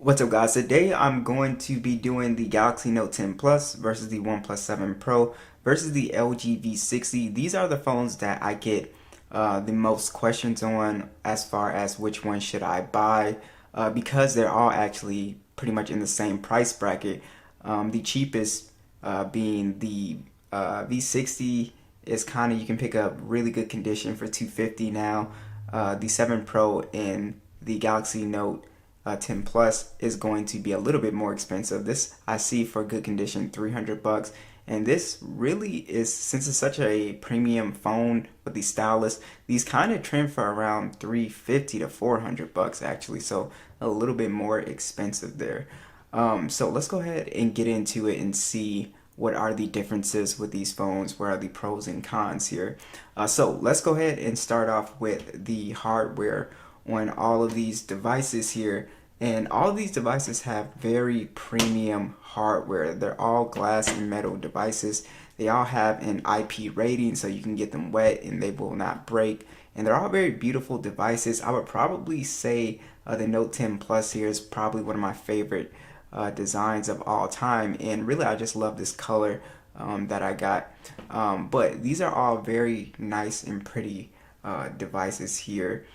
What's up guys, today I'm going to be doing the Galaxy Note 10 Plus versus the OnePlus 7 Pro versus the LG V60. These are the phones that I get the most questions on as far as which one should I buy because they're all actually pretty much in the same price bracket. The cheapest being the V60 is kind of, you can pick up really good condition for $250 now. The 7 Pro and the Galaxy Note 10 Plus is going to be a little bit more expensive. This I see for good condition, $300. And this really is, since it's such a premium phone with the stylus, these kind of trend for around $350 to $400 actually. So a little bit more expensive there. So let's go ahead and get into it and see what are the differences with these phones, what are the pros and cons here. So let's go ahead and start off with the hardware on all of these devices here. And all of these devices have very premium hardware. They're all glass and metal devices. They all have an IP rating, so you can get them wet and they will not break. And they're all very beautiful devices. I would probably say the Note 10 Plus here is probably one of my favorite designs of all time. And really, I just love this color that I got. But these are all very nice and pretty devices here.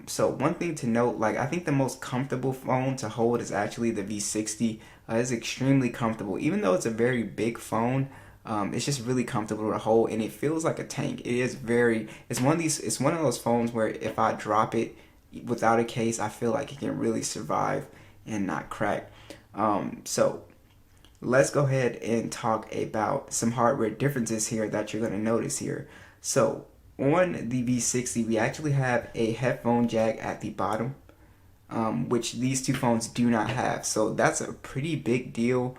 So one thing to note, like, I think the most comfortable phone to hold is actually the V60. It's extremely comfortable, even though it's a very big phone. It's just really comfortable to hold, and it feels like a tank. It is very. It's one of those phones where if I drop it without a case, I feel like it can really survive and not crack. So let's go ahead and talk about some hardware differences here that you're going to notice here. So on the V60, we actually have a headphone jack at the bottom, which these two phones do not have. So that's a pretty big deal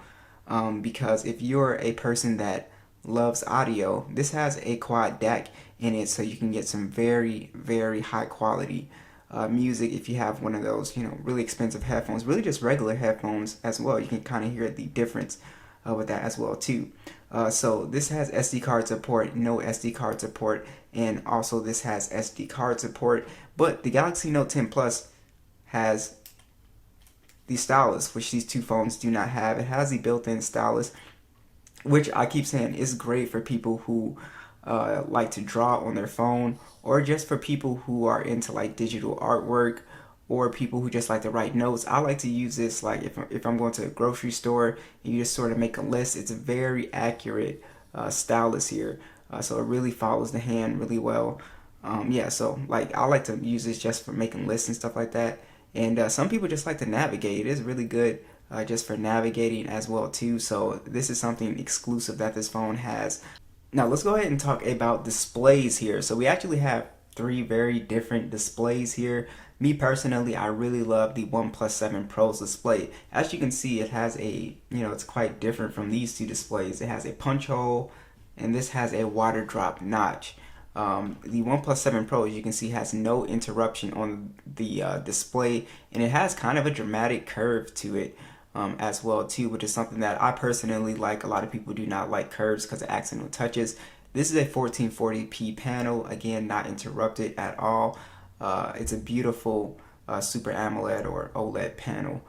because if you're a person that loves audio, this has a quad DAC in it, so you can get some very, very high quality music if you have one of those, really expensive headphones, really just regular headphones as well. You can kind of hear the difference with that as well too. So this has SD card support, no SD card support, and also this has SD card support. But the Galaxy Note 10 Plus has the stylus, which these two phones do not have. It has the built-in stylus, which I keep saying is great for people who like to draw on their phone, or just for people who are into like digital artwork, or people who just like to write notes. I like to use this like if I'm going to a grocery store and you just sort of make a list. It's a very accurate stylus here, so it really follows the hand really well. Yeah, so like I like to use this just for making lists and stuff like that. And some people just like to navigate. It is really good just for navigating as well too. So this is something exclusive that this phone has. Now let's go ahead and talk about displays here. So we actually have three very different displays here. Me personally, I really love the OnePlus 7 Pro's display. As you can see, it has a, it's quite different from these two displays. It has a punch hole, and this has a water drop notch. The OnePlus 7 Pro, as you can see, has no interruption on the display, and it has kind of a dramatic curve to it as well too, which is something that I personally like. A lot of people do not like curves because of accidental touches. This is a 1440p panel, again, not interrupted at all. It's a beautiful Super AMOLED or OLED panel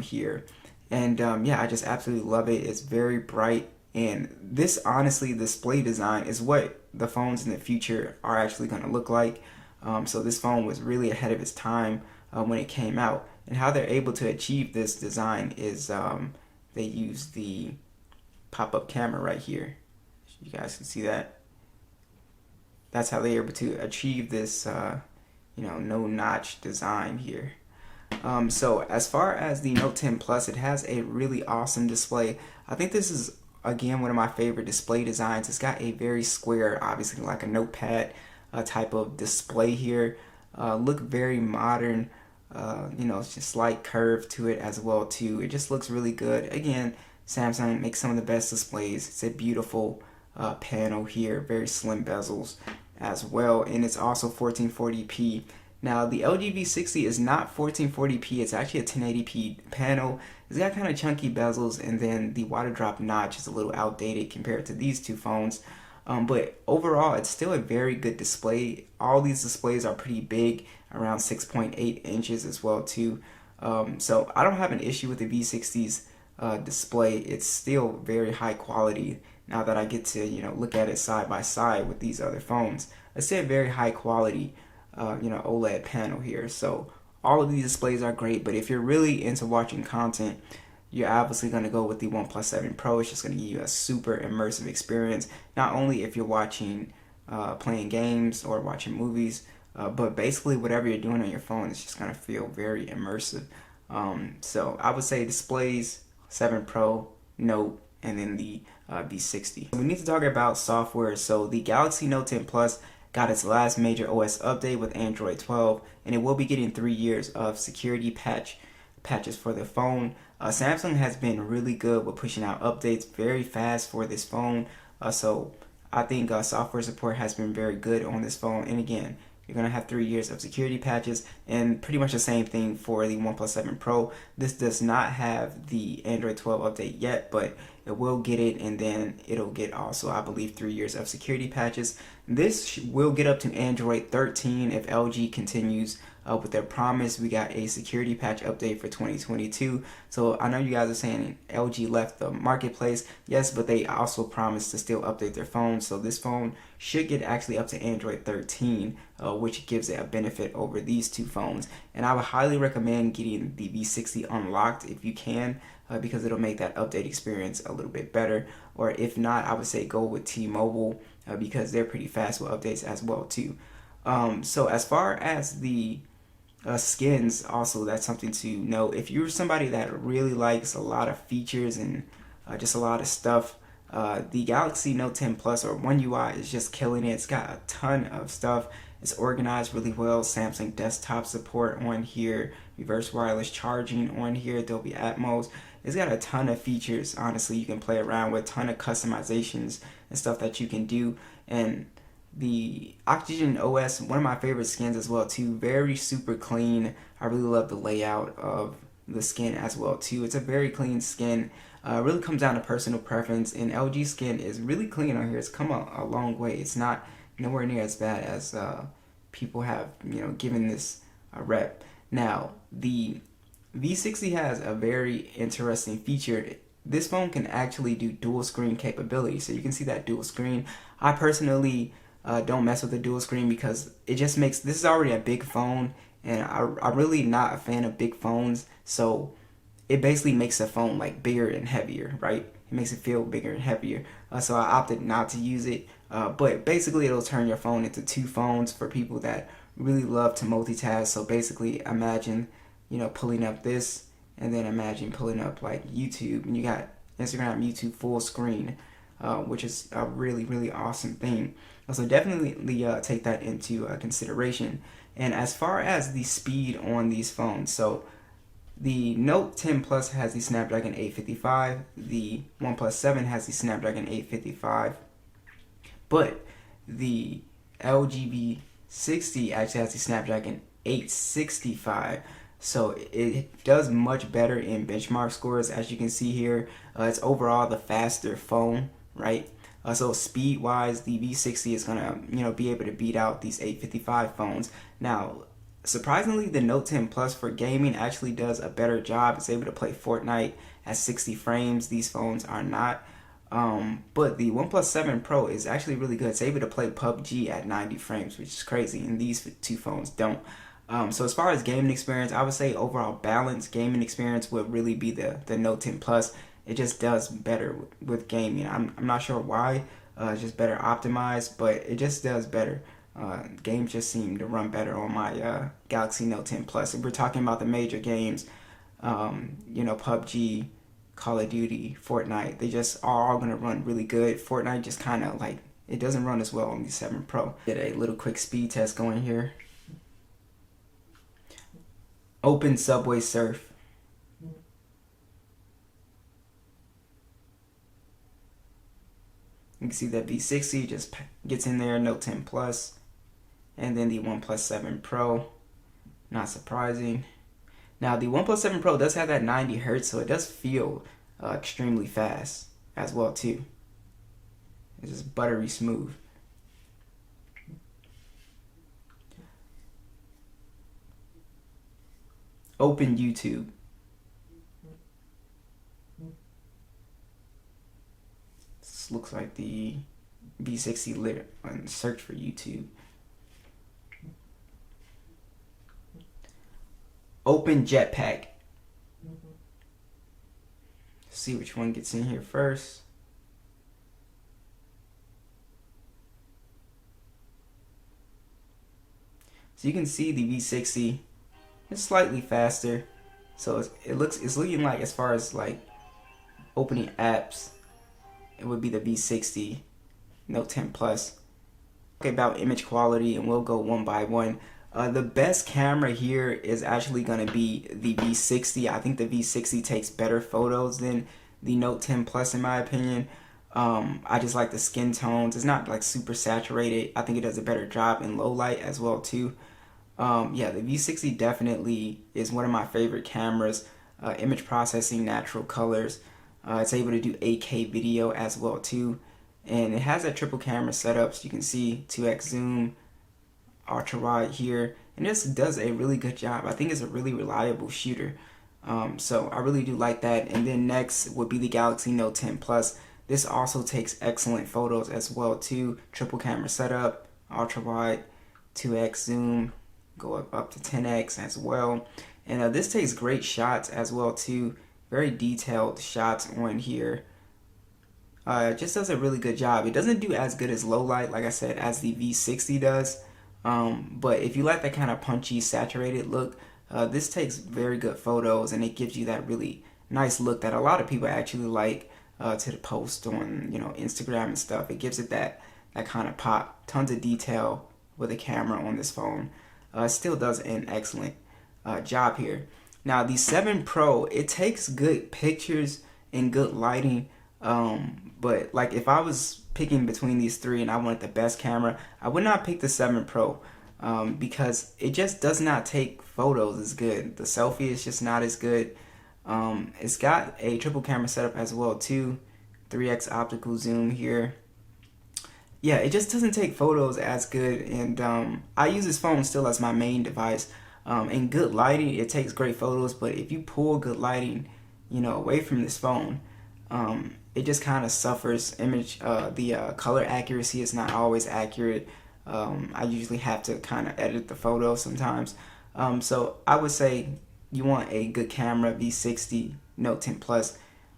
here. And yeah, I just absolutely love it. It's very bright. And this, honestly, display design is what the phones in the future are actually going to look like. So this phone was really ahead of its time when it came out. And how they're able to achieve this design is they use the pop-up camera right here. You guys can see that. That's how they're able to achieve this no notch design here. So as far as the Note 10 Plus, it has a really awesome display. I think this is, again, one of my favorite display designs. It's got a very square, obviously like a notepad type of display here. Look very modern. It's just slight curve to it as well too. It just looks really good. Again, Samsung makes some of the best displays. It's a beautiful panel here, very slim bezels as well, and it's also 1440p. Now the LG V60 is not 1440p, it's actually a 1080p panel. It's got kind of chunky bezels, and then the water drop notch is a little outdated compared to these two phones. But overall, it's still a very good display. All these displays are pretty big, around 6.8 inches as well too. So I don't have an issue with the V60's display. It's still very high quality now that I get to, look at it side by side with these other phones. I say a very high quality, OLED panel here. So all of these displays are great, but if you're really into watching content, you're obviously going to go with the OnePlus 7 Pro. It's just going to give you a super immersive experience, not only if you're watching, playing games or watching movies, but basically whatever you're doing on your phone, it's just going to feel very immersive. So I would say displays, 7 Pro, Note, and then the V60. We need to talk about software. So the Galaxy Note 10 Plus got its last major OS update with Android 12, and it will be getting 3 years of security patches for the phone. Samsung has been really good with pushing out updates very fast for this phone. So I think software support has been very good on this phone. And again, you're going to have 3 years of security patches, and pretty much the same thing for the OnePlus 7 Pro. This does not have the Android 12 update yet, but it will get it, and then it'll get also, I believe, 3 years of security patches. This will get up to Android 13 if LG continues with their promise. We got a security patch update for 2022. So I know you guys are saying LG left the marketplace. Yes, but they also promised to still update their phone. So this phone should get actually up to Android 13, which gives it a benefit over these two phones. And I would highly recommend getting the V60 unlocked if you can, because it'll make that update experience a little bit better. Or if not, I would say go with T-Mobile, because they're pretty fast with updates as well too. So as far as the skins, also, that's something to know. If you're somebody that really likes a lot of features and just a lot of stuff, the Galaxy Note 10 Plus or One UI is just killing it. It's got a ton of stuff. It's organized really well. Samsung desktop support on here, reverse wireless charging on here, Dolby Atmos. It's got a ton of features, honestly, you can play around with, ton of customizations and stuff that you can do. And the Oxygen OS, one of my favorite skins as well too. Very super clean. I really love the layout of the skin as well too. It's a very clean skin. Really comes down to personal preference, and LG skin is really clean on here. It's come a long way. It's not nowhere near as bad as people have given this a rep. Now the V60 has a very interesting feature. This phone can actually do dual screen capability, so you can see that dual screen. I personally don't mess with the dual screen because it just makes, this is already a big phone, and I'm really not a fan of big phones, so it basically makes the phone like bigger and heavier, right? It makes it feel bigger and heavier. So I opted not to use it, but basically it'll turn your phone into two phones for people that really love to multitask. So basically imagine pulling up this, and then imagine pulling up like YouTube, and you got Instagram, YouTube full screen, which is a really, really awesome thing. So definitely take that into consideration. And as far as the speed on these phones, so the Note 10 Plus has the Snapdragon 855, the OnePlus 7 has the Snapdragon 855, but the LG V60 actually has the Snapdragon 865. So it does much better in benchmark scores, as you can see here. It's overall the faster phone, right? So speed wise, the V60 is gonna be able to beat out these 855 phones. Now surprisingly, the Note 10 Plus for gaming actually does a better job. It's able to play Fortnite at 60 frames. These phones are not. But the OnePlus 7 Pro is actually really good. It's able to play PUBG at 90 frames, which is crazy, and these two phones don't. So as far as gaming experience, I would say overall balanced gaming experience would really be the Note 10 Plus. It just does better with gaming. I'm not sure why. It's just better optimized, but it just does better. Games just seem to run better on my Galaxy Note 10 Plus. If we're talking about the major games, PUBG, Call of Duty, Fortnite, they just are all going to run really good. Fortnite just kind of like, it doesn't run as well on the 7 Pro. Did a little quick speed test going here. Open Subway Surf. You can see that V60 just gets in there, Note 10 Plus, and then the OnePlus 7 Pro. Not surprising. Now the OnePlus 7 Pro does have that 90 Hz, so it does feel extremely fast as well too. It's just buttery smooth. Open YouTube. This looks like the V60 lit and search for YouTube. Open Jetpack. See which one gets in here first. So you can see the V60 is slightly faster. So it's looking like, as far as like opening apps, it would be the V60 Note 10 Plus. Okay, about image quality, and we'll go one by one. The best camera here is actually going to be the V60. I think the V60 takes better photos than the Note 10 Plus in my opinion. I just like the skin tones. It's not like super saturated. I think it does a better job in low light as well too. Yeah, the V60 definitely is one of my favorite cameras. Image processing, natural colors. It's able to do 8K video as well too. And it has a triple camera setup, so you can see 2x zoom, ultra wide here, and this does a really good job. I think it's a really reliable shooter. So I really do like that. And then next would be the Galaxy Note 10 Plus. This also takes excellent photos as well too. Triple camera setup, ultra wide, 2x zoom, go up to 10x as well. And this takes great shots as well too. Very detailed shots on here. It just does a really good job. It doesn't do as good as low light, like I said, as the V60 does. But if you like that kind of punchy, saturated look, this takes very good photos, and it gives you that really nice look that a lot of people actually like to post on, Instagram and stuff. It gives it that kind of pop. Tons of detail with a camera on this phone. It still does an excellent job here. Now the 7 Pro, it takes good pictures and good lighting. But like if I was picking between these three and I wanted the best camera, I would not pick the 7 Pro because it just does not take photos as good. The selfie is just not as good. It's got a triple camera setup as well too, 3x optical zoom here. Yeah, it just doesn't take photos as good, and I use this phone still as my main device. In good lighting, it takes great photos, but if you pull good lighting, away from this phone, it just kind of suffers. The color accuracy is not always accurate. I usually have to kind of edit the photo sometimes. So I would say you want a good camera, V60, Note 10 Plus,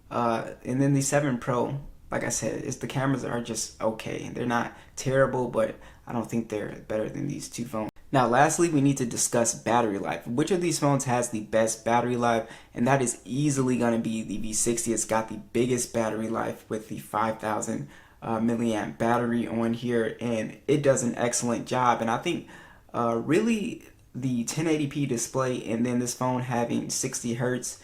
and then the 7 Pro. Like I said, the cameras are just okay. They're not terrible, but I don't think they're better than these two phones. Now, lastly, we need to discuss battery life. Which of these phones has the best battery life? And that is easily going to be the V60. It's got the biggest battery life with the 5,000 milliamp battery on here, and it does an excellent job. And I think really the 1080p display and then this phone having 60 hertz,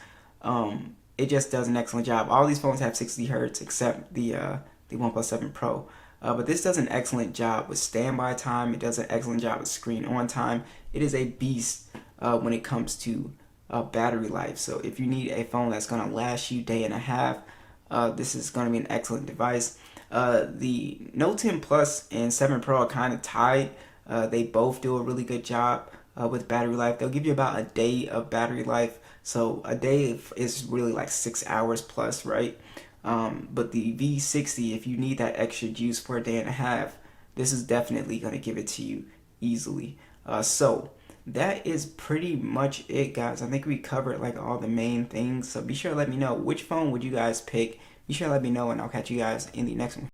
it just does an excellent job. All these phones have 60 hertz except the OnePlus 7 Pro. But this does an excellent job with standby time. It does an excellent job with screen on time. It is a beast when it comes to battery life. So if you need a phone that's going to last you day and a half, this is going to be an excellent device. The Note 10 Plus and 7 Pro are kind of tied. They both do a really good job with battery life. They'll give you about a day of battery life. So a day is really like 6 hours plus, right? But the V60, if you need that extra juice for a day and a half, this is definitely going to give it to you easily. So that is pretty much it, guys. I think we covered like all the main things. So be sure to let me know which phone would you guys pick. Be sure to let me know, and I'll catch you guys in the next one.